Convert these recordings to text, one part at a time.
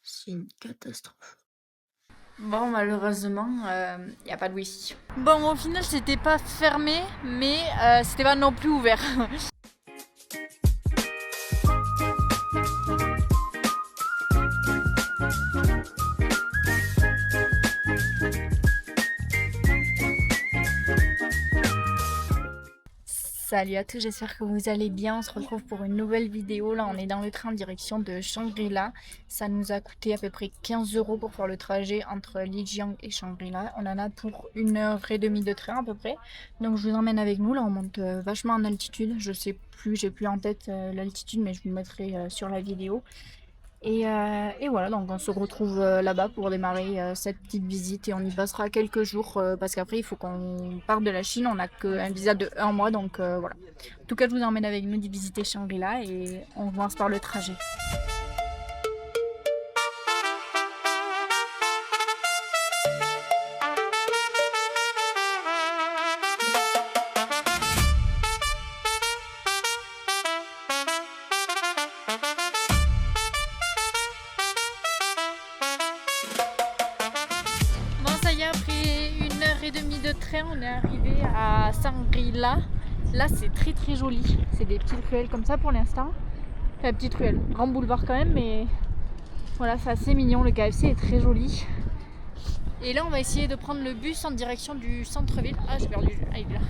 C'est une catastrophe. Bon, malheureusement, il n'y a pas de wifi. Bon, au final, c'était pas fermé, mais c'était pas non plus ouvert. Salut à tous, j'espère que vous allez bien. On se retrouve pour une nouvelle vidéo. Là, on est dans le train en direction de Shangri-La. Ça nous a coûté à peu près 15 € pour faire le trajet entre Lijiang et Shangri-La. On en a pour 1h30 de train à peu près. Donc, je vous emmène avec nous. Là, on monte vachement en altitude. Je sais plus, j'ai plus en tête l'altitude, mais je vous le mettrai sur la vidéo. Et voilà, donc on se retrouve là-bas pour démarrer cette petite visite et on y passera quelques jours parce qu'après il faut qu'on parte de la Chine, on n'a qu'un visa de 1 mois donc voilà. En tout cas, je vous emmène avec nous d'y visiter Shangri-La et on commence par le trajet. Bon, ça y est, après 1h30 de train, on est arrivé à Shangri-La. Là, c'est très très joli. C'est des petites ruelles comme ça pour l'instant. Enfin, petite ruelle, grand boulevard quand même, mais voilà, c'est assez mignon. Le KFC est très joli. Et là, on va essayer de prendre le bus en direction du centre-ville. Ah, j'ai perdu. Ah, il est là.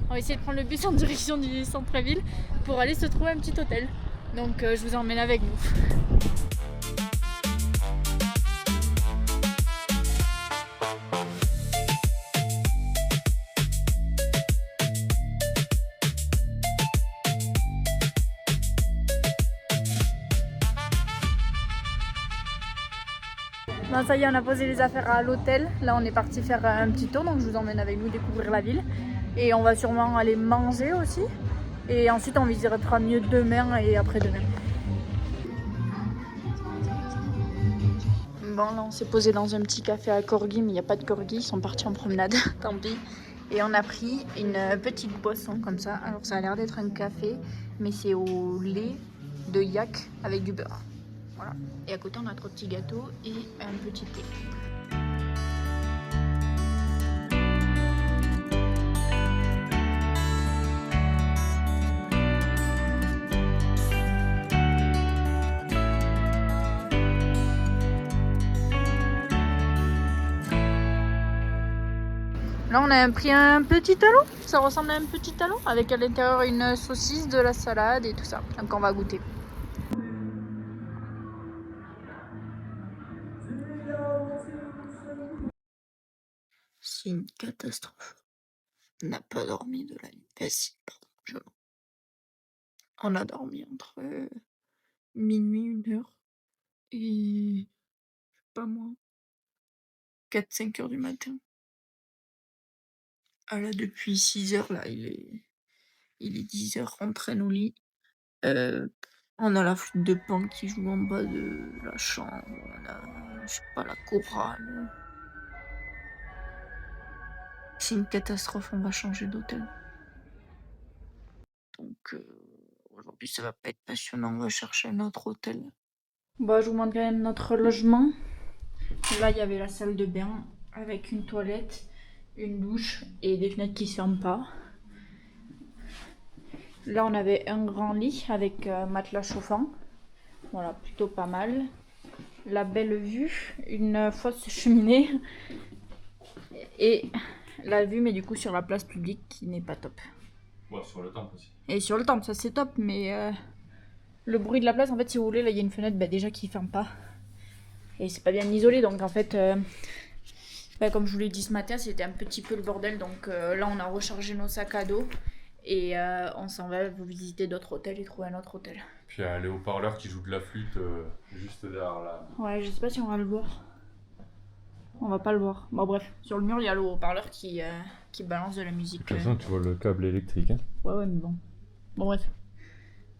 On va essayer de prendre le bus en direction du centre-ville pour aller se trouver un petit hôtel. Donc, je vous emmène avec nous. Bon, ça y est, on a posé les affaires à l'hôtel. Là, on est parti faire un petit tour, donc je vous emmène avec nous découvrir la ville. Et on va sûrement aller manger aussi. Et ensuite, on visitera mieux demain et après-demain. Bon, là, on s'est posé dans un petit café à corgi, mais il n'y a pas de corgi, ils sont partis en promenade, tant pis. Et on a pris une petite boisson comme ça. Alors, ça a l'air d'être un café, mais c'est au lait de yak avec du beurre. Voilà. Et à côté, on a 3 petits gâteaux et un petit thé. Là, on a pris un petit talon. Ça ressemble à un petit talon avec à l'intérieur une saucisse, de la salade et tout ça. Donc, on va goûter. C'est une catastrophe. On n'a pas dormi de la nuit. Ah si, pardon, je mens. On a dormi entre minuit, 1h et pas moins 4-5 heures du matin. Ah là, depuis 6 heures, là, il est 10 heures, on traîne au lit. On a la flûte de Pan qui joue en bas de la chambre. On a, je sais pas, la chorale. C'est une catastrophe, on va changer d'hôtel. Donc aujourd'hui, ça va pas être passionnant, on va chercher un autre hôtel. Bon, je vous montre quand même notre logement. Là, il y avait la salle de bain avec une toilette, une douche et des fenêtres qui se ferment pas. Là, on avait un grand lit avec matelas chauffant. Voilà, plutôt pas mal. La belle vue, une fausse cheminée et la vue, mais du coup sur la place publique qui n'est pas top. Ouais, sur le temple aussi. Et sur le temple, ça c'est top, mais le bruit de la place, en fait, si vous voulez, là il y a une fenêtre déjà qui ferme pas. Et c'est pas bien isolé, donc en fait, comme je vous l'ai dit ce matin, c'était un petit peu le bordel. Donc là, on a rechargé nos sacs à dos et on s'en va vous visiter d'autres hôtels et trouver un autre hôtel. Puis il y a les haut-parleurs qui jouent de la flûte juste derrière là. Ouais, je sais pas si on va le voir. On va pas le voir. Bon, bref, sur le mur, il y a le haut-parleur qui balance de la musique. De toute façon, tu vois le câble électrique. Hein. Ouais, mais bon. Bon, bref.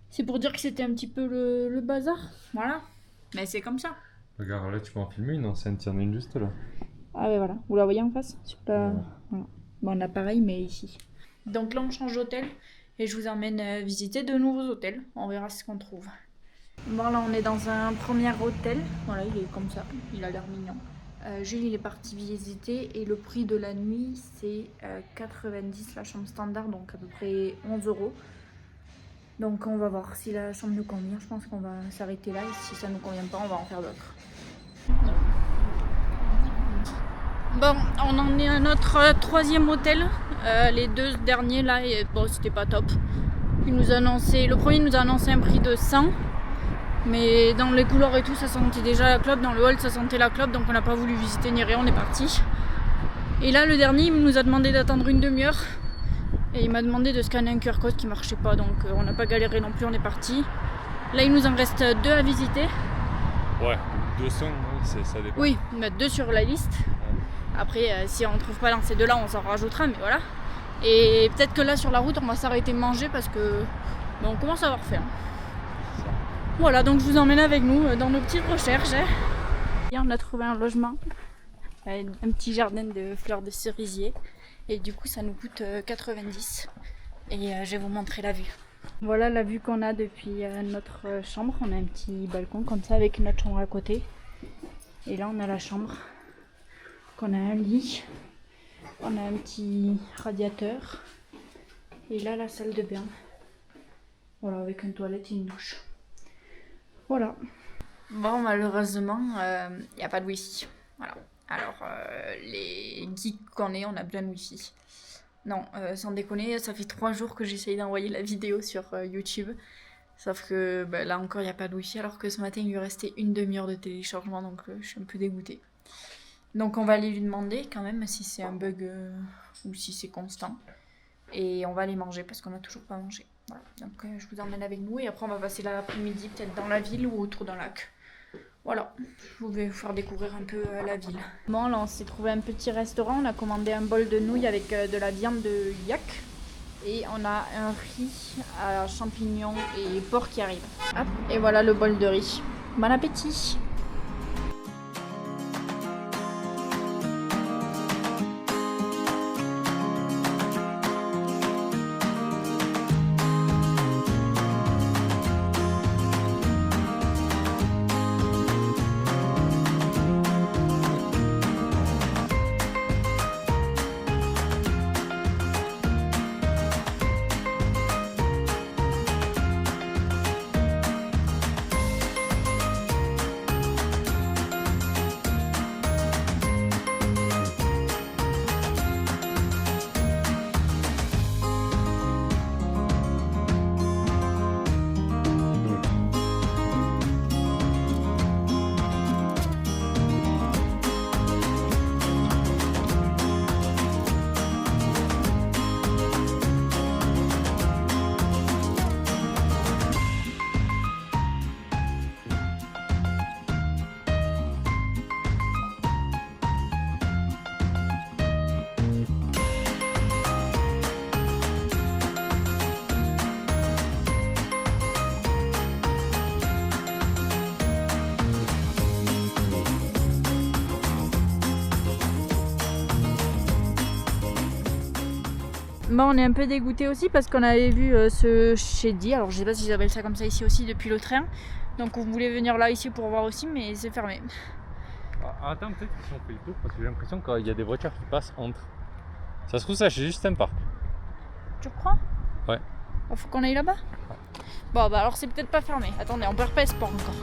C'est pour dire que c'était un petit peu le bazar. Voilà. Mais c'est comme ça. Regarde, là, tu peux en filmer une enceinte, il y en a une juste là. Ah, ouais, voilà. Vous la voyez en face? Ouais. Voilà. Bon, on a pareil, mais ici. Donc là, on change d'hôtel et je vous emmène visiter de nouveaux hôtels. On verra ce qu'on trouve. Bon là on est dans un premier hôtel, voilà il est comme ça, il a l'air mignon. Jules il est parti visiter et le prix de la nuit c'est 90 la chambre standard, donc à peu près 11 €. Donc on va voir si la chambre nous convient, je pense qu'on va s'arrêter là et si ça nous convient pas on va en faire d'autres. Bon on en est à notre troisième hôtel, les deux derniers là et bon c'était pas top. Le premier nous a annoncé un prix de 100. Mais dans les couloirs et tout, ça sentait déjà la clope. Dans le hall, ça sentait la clope. Donc on n'a pas voulu visiter ni rien, on est parti. Et là, le dernier, il nous a demandé d'attendre une demi-heure. Et il m'a demandé de scanner un QR code qui marchait pas. Donc on n'a pas galéré non plus, on est parti. Là, il nous en reste 2 à visiter. Ouais, 200, ça dépend. Oui, mettre 2 sur la liste. Après, si on ne trouve pas dans ces 2-là, on s'en rajoutera. Mais voilà. Et peut-être que là, sur la route, on va s'arrêter manger parce que on commence à avoir faim. Voilà, donc je vous emmène avec nous dans nos petites recherches. Et on a trouvé un logement, un petit jardin de fleurs de cerisier. Et du coup, ça nous coûte 90. Et je vais vous montrer la vue. Voilà la vue qu'on a depuis notre chambre. On a un petit balcon comme ça avec notre chambre à côté. Et là, on a la chambre. On a un lit. On a un petit radiateur. Et là, la salle de bain. Voilà, avec une toilette et une douche. Voilà. Bon, malheureusement, il n'y a pas de wifi. Voilà. Alors, les geeks qu'on est, on a besoin de wifi. Non, sans déconner, ça fait 3 jours que j'essaye d'envoyer la vidéo sur YouTube. Sauf que là encore, il n'y a pas de wifi, alors que ce matin, il lui restait une demi-heure de téléchargement, donc je suis un peu dégoûtée. Donc on va aller lui demander quand même si c'est un bug ou si c'est constant. Et on va aller manger parce qu'on n'a toujours pas mangé. Voilà. Donc je vous emmène avec nous et après on va passer l'après-midi peut-être dans la ville ou autour d'un lac. Voilà, je vais vous faire découvrir un peu la ville. Bon là on s'est trouvé un petit restaurant, on a commandé un bol de nouilles avec de la viande de yak. Et on a un riz à champignons et porc qui arrive. Hop, et voilà le bol de riz. Bon appétit! Bon, on est un peu dégoûté aussi parce qu'on avait vu ce Shady, alors je sais pas si ils appellent ça comme ça ici aussi depuis le train. Donc on voulait venir là ici pour voir aussi mais c'est fermé. Ah, attends, peut-être que si on fait le tour, parce que j'ai l'impression qu'il y a des voitures qui passent entre. Ça se trouve ça, c'est juste un parc. Tu crois? Ouais. Oh, faut qu'on aille là-bas? Ouais. Bon bah alors c'est peut-être pas fermé. Attendez, on perd pas espoir encore.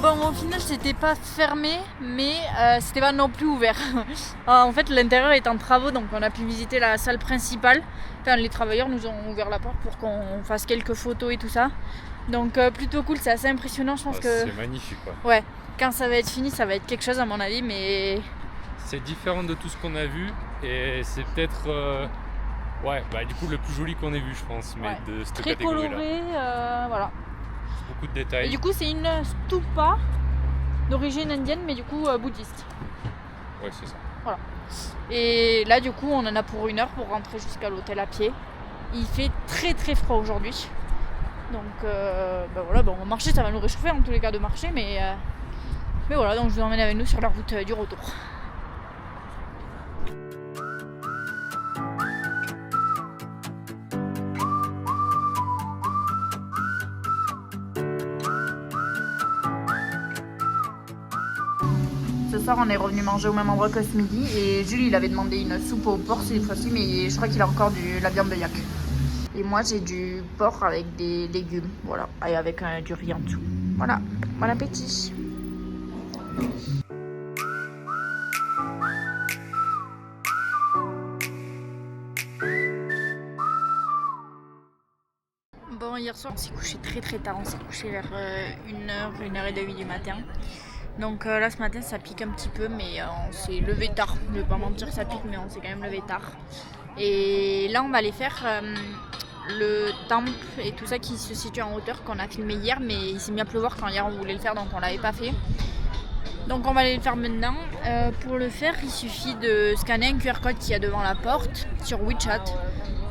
Bon, au final, c'était pas fermé, mais c'était pas non plus ouvert. En fait, l'intérieur est en travaux, donc on a pu visiter la salle principale. Enfin, les travailleurs nous ont ouvert la porte pour qu'on fasse quelques photos et tout ça. Donc, plutôt cool, c'est assez impressionnant, je pense que... C'est magnifique, quoi. Ouais, quand ça va être fini, ça va être quelque chose à mon avis, mais... C'est différent de tout ce qu'on a vu, et c'est peut-être... Ouais, bah du coup, le plus joli qu'on ait vu, je pense, mais ouais. de cette très catégorie-là. coloré, voilà. Beaucoup de détails. Et du coup, c'est une stupa d'origine indienne, mais du coup bouddhiste. Ouais, c'est ça. Voilà. Et là du coup on en a pour 1 heure pour rentrer jusqu'à l'hôtel à pied. Il fait très très froid aujourd'hui. Donc voilà, on va marcher, ça va nous réchauffer en tous les cas de marcher, mais voilà, donc je vous emmène avec nous sur la route du retour. Ce soir on est revenu manger au même endroit que ce midi et Jules il avait demandé une soupe au porc cette fois-ci, mais je crois qu'il a encore la viande de yak. Et moi j'ai du porc avec des légumes, voilà, et avec du riz en dessous. Voilà, bon appétit. Bon, hier soir on s'est couché très tard, on s'est couché vers 1h, 1h30 du matin. Donc là ce matin ça pique un petit peu, mais on s'est levé tard. Je vais pas mentir, ça pique, mais on s'est quand même levé tard. Et là on va aller faire le temple et tout ça qui se situe en hauteur qu'on a filmé hier, mais il s'est mis à pleuvoir quand hier on voulait le faire, donc on l'avait pas fait. Donc on va aller le faire maintenant. Pour le faire il suffit de scanner un QR code qu'il y a devant la porte sur WeChat.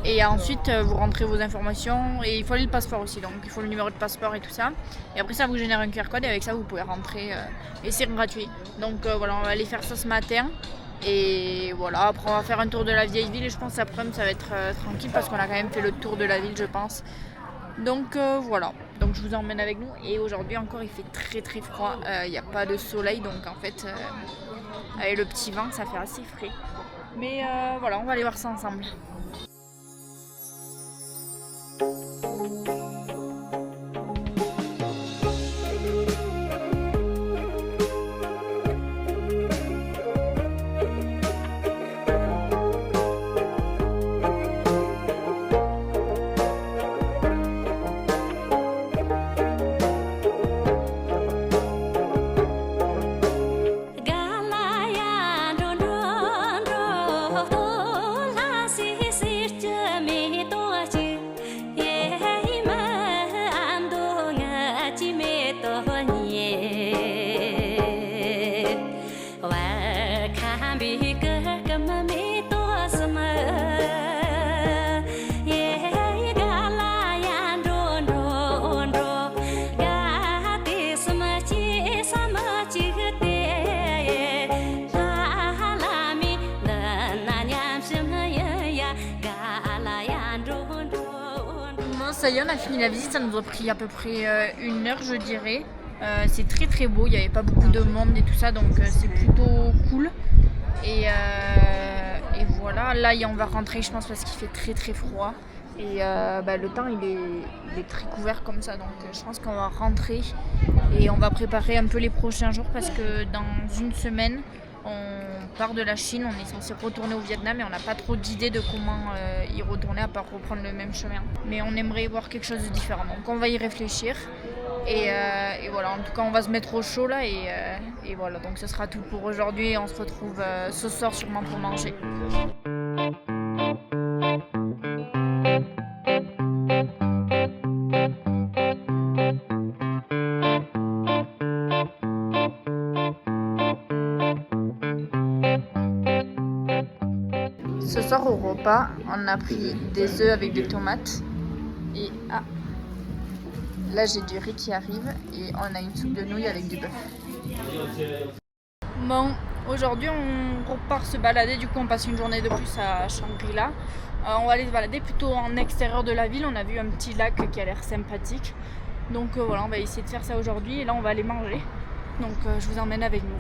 Et ensuite vous rentrez vos informations et il faut aller le passeport aussi, donc il faut le numéro de passeport et tout ça. Et après ça vous génère un QR code et avec ça vous pouvez rentrer et c'est gratuit. Donc voilà, on va aller faire ça ce matin. Et voilà, après on va faire un tour de la vieille ville et je pense qu'après ça va être tranquille parce qu'on a quand même fait le tour de la ville je pense. Donc voilà, donc je vous emmène avec nous et aujourd'hui encore il fait très froid, il n'y a pas de soleil donc en fait avec le petit vent ça fait assez frais. Mais voilà, on va aller voir ça ensemble. Ça y est, on a fini la visite, ça nous a pris à peu près 1 heure je dirais. C'est très beau, il n'y avait pas beaucoup de monde et tout ça, donc c'est plutôt cool. Et voilà, là on va rentrer je pense parce qu'il fait très froid. Et le temps il est très couvert comme ça, donc je pense qu'on va rentrer et on va préparer un peu les prochains jours parce que dans 1 semaine on part de la Chine, on est censé retourner au Vietnam et on n'a pas trop d'idées de comment y retourner à part reprendre le même chemin. Mais on aimerait voir quelque chose de différent, donc on va y réfléchir. Et voilà, en tout cas on va se mettre au chaud là et voilà, donc ce sera tout pour aujourd'hui et on se retrouve ce soir sûrement pour manger. Ce soir au repas, on a pris des œufs avec des tomates et là j'ai du riz qui arrive et on a une soupe de nouilles avec du bœuf. Bon, aujourd'hui on repart se balader, du coup on passe une journée de plus à Shangri-La. On va aller se balader plutôt en extérieur de la ville, on a vu un petit lac qui a l'air sympathique. Donc voilà, on va essayer de faire ça aujourd'hui et là on va aller manger. Donc je vous emmène avec nous.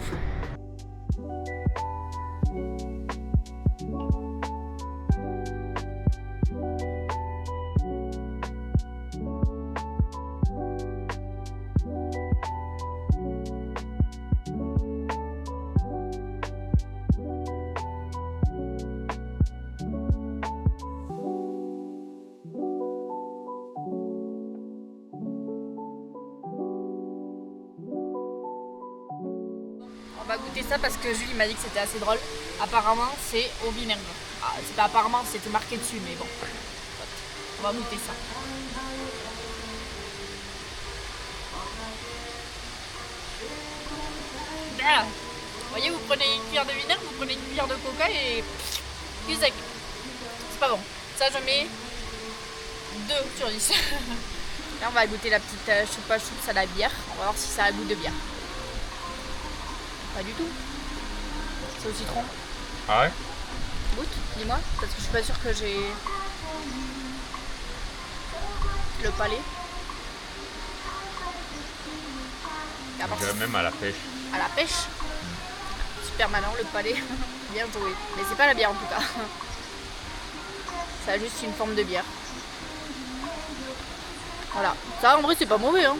On va goûter ça parce que Jules m'a dit que c'était assez drôle. Apparemment c'est au vinaigre. Ah, c'est pas apparemment, c'était marqué dessus, mais bon. On va goûter ça. Ah, Vous voyez, vous prenez une cuillère de vinaigre, vous prenez une cuillère de coca et du sec. C'est pas bon. Ça, je mets 2 sur 10. Là, on va goûter la petite choupa choups à la bière. On va voir si ça a goût de bière. Pas du tout. C'est au citron. Ah ouais? Goûte, dis-moi, parce que je suis pas sûre que j'ai le palais. Je dirais même à la pêche. À la pêche. Super malin le palais. Bien joué. Mais c'est pas la bière en tout cas. Ça a juste une forme de bière. Voilà. Ça en vrai c'est pas mauvais hein.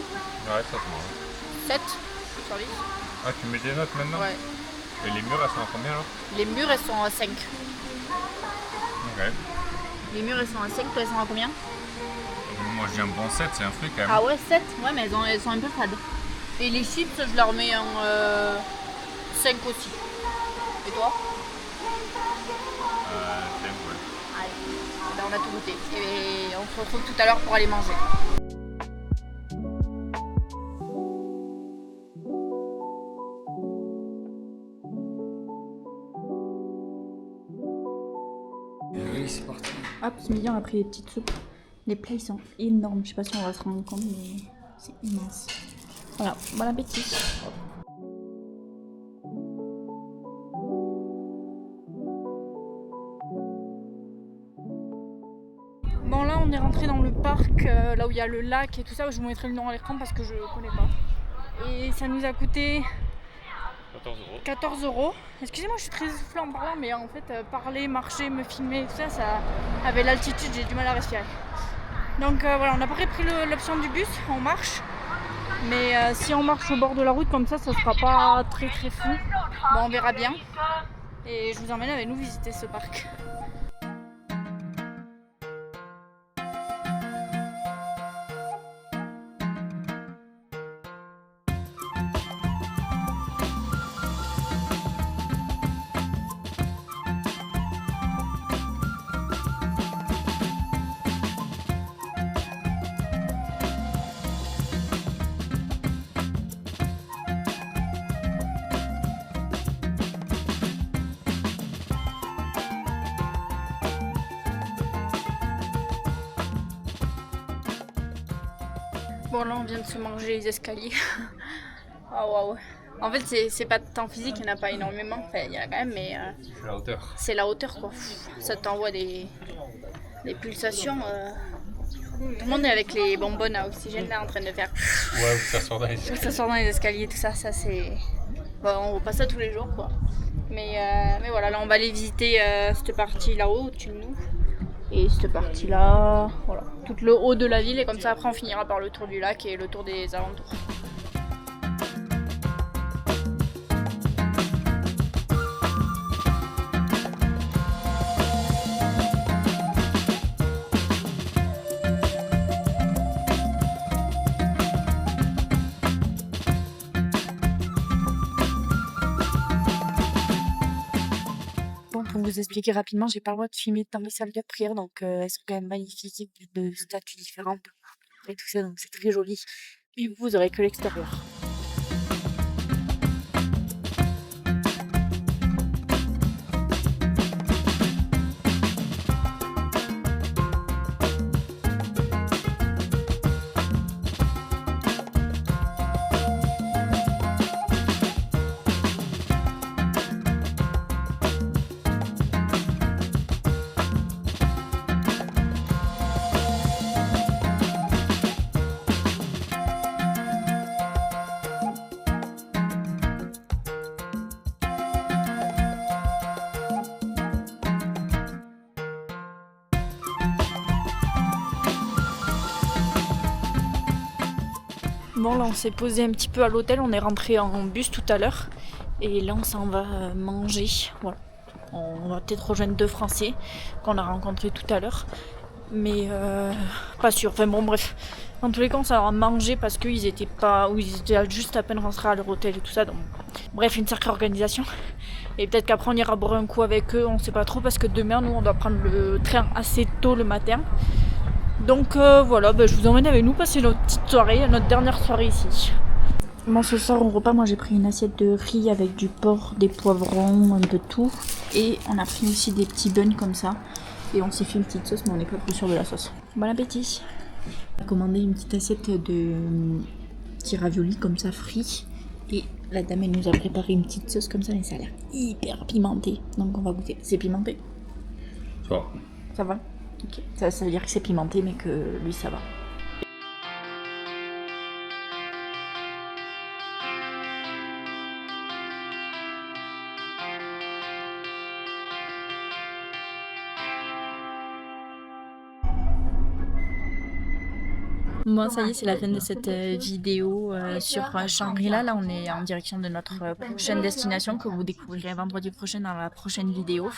Ouais, ça te 7 sur 10. Ah, tu mets des notes maintenant? Ouais. Et les murs, elles sont à combien alors? Les murs elles sont à 5. Ok. Les murs elles sont à 5, toi elles sont à combien? Moi je dis un bon 7, c'est un fruit quand même. Ah ouais 7. Ouais mais elles sont un peu fades. Et les chips je leur mets en 5 aussi. Et toi? 5, ouais. Allez, ben, on a tout goûté. Et on se retrouve tout à l'heure pour aller manger. Oui, c'est parti. Hop, ce midi on a pris des petites soupes. Les plats ils sont énormes. Je sais pas si on va se rendre compte, mais c'est immense. Voilà, bon appétit. Bon là on est rentré dans le parc, là où il y a le lac et tout ça. Je vous mettrai le nom à l'écran parce que je connais pas. Et ça nous a coûté 14 €. Excusez-moi, je suis très essoufflée en parlant, mais en fait, parler, marcher, me filmer, tout ça, avec l'altitude, j'ai du mal à respirer. Donc voilà, on n'a pas pris l'option du bus, on marche. Mais si on marche au bord de la route comme ça sera pas très très fou. Bon, on verra bien. Et je vous emmène avec nous visiter ce parc. Bon là on vient de se manger les escaliers. Oh waouh. En fait c'est pas de temps physique, il n'y en a pas énormément. Enfin il y en a quand même mais C'est la hauteur. c'est la hauteur quoi. Ça t'envoie des pulsations. Tout le monde est avec les bonbonnes à oxygène là en train de faire. Ouais, ça sort dans les Ça sort dans les escaliers, tout ça, c'est. Bon, on voit pas ça tous les jours quoi. Mais voilà, là on va aller visiter cette partie là-haut au-dessus de nous. Et cette partie là, voilà, tout le haut de la ville et comme ça après on finira par le tour du lac et le tour des alentours. Pour vous expliquer rapidement, j'ai pas le droit de filmer dans les salles de prière, donc elles sont quand même magnifiques, de statues différentes et tout ça, donc c'est très joli. Et vous aurez que l'extérieur. Bon là on s'est posé un petit peu à l'hôtel, on est rentré en bus tout à l'heure et là on s'en va manger. Voilà. On va peut-être rejoindre 2 Français qu'on a rencontrés tout à l'heure, mais pas sûr. Enfin bon bref, dans tous les cas on s'en va manger parce qu'ils étaient pas, ou ils étaient juste à peine rentrés à leur hôtel et tout ça. Donc bref, une sacrée organisation. Et peut-être qu'après on ira boire un coup avec eux, on sait pas trop parce que demain nous on doit prendre le train assez tôt le matin. Donc voilà, je vous emmène avec nous passer notre petite soirée, notre dernière soirée ici. Bon, ce soir au repas, moi j'ai pris une assiette de riz avec du porc, des poivrons, un peu de tout. Et on a pris aussi des petits buns comme ça. Et on s'est fait une petite sauce, mais on n'est pas plus sûr de la sauce. Bon appétit. On a commandé une petite assiette de petits raviolis comme ça frits. Et la dame elle nous a préparé une petite sauce comme ça, mais ça a l'air hyper pimenté. Donc on va goûter. C'est pimenté? Ça va. Ça va? Ok. Ça veut dire que c'est pimenté, mais que lui ça va. Bon, ça y est, c'est la fin de cette vidéo sur Shangri-La. Là, on est en direction de notre prochaine destination que vous découvrirez vendredi prochain dans la prochaine vidéo.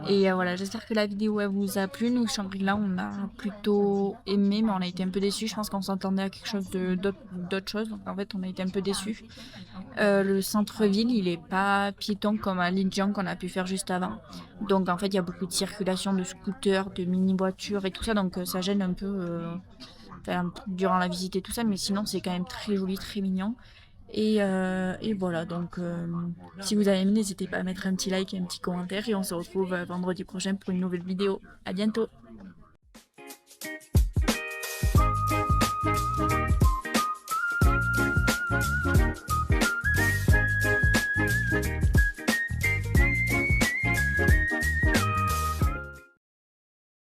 Et voilà, j'espère que la vidéo elle vous a plu. Nous, Shangri-La, on a plutôt aimé, mais on a été un peu déçus. Je pense qu'on s'attendait à quelque chose d'autre chose. Donc, en fait, on a été un peu déçus. Le centre-ville, il est pas piéton comme à Lijiang qu'on a pu faire juste avant. Donc, en fait, il y a beaucoup de circulation de scooters, de mini-voitures et tout ça. Donc, ça gêne un peu. Durant la visite et tout ça, mais sinon c'est quand même très joli, très mignon. Et voilà, donc si vous avez aimé, n'hésitez pas à mettre un petit like et un petit commentaire, et on se retrouve vendredi prochain pour une nouvelle vidéo. À bientôt.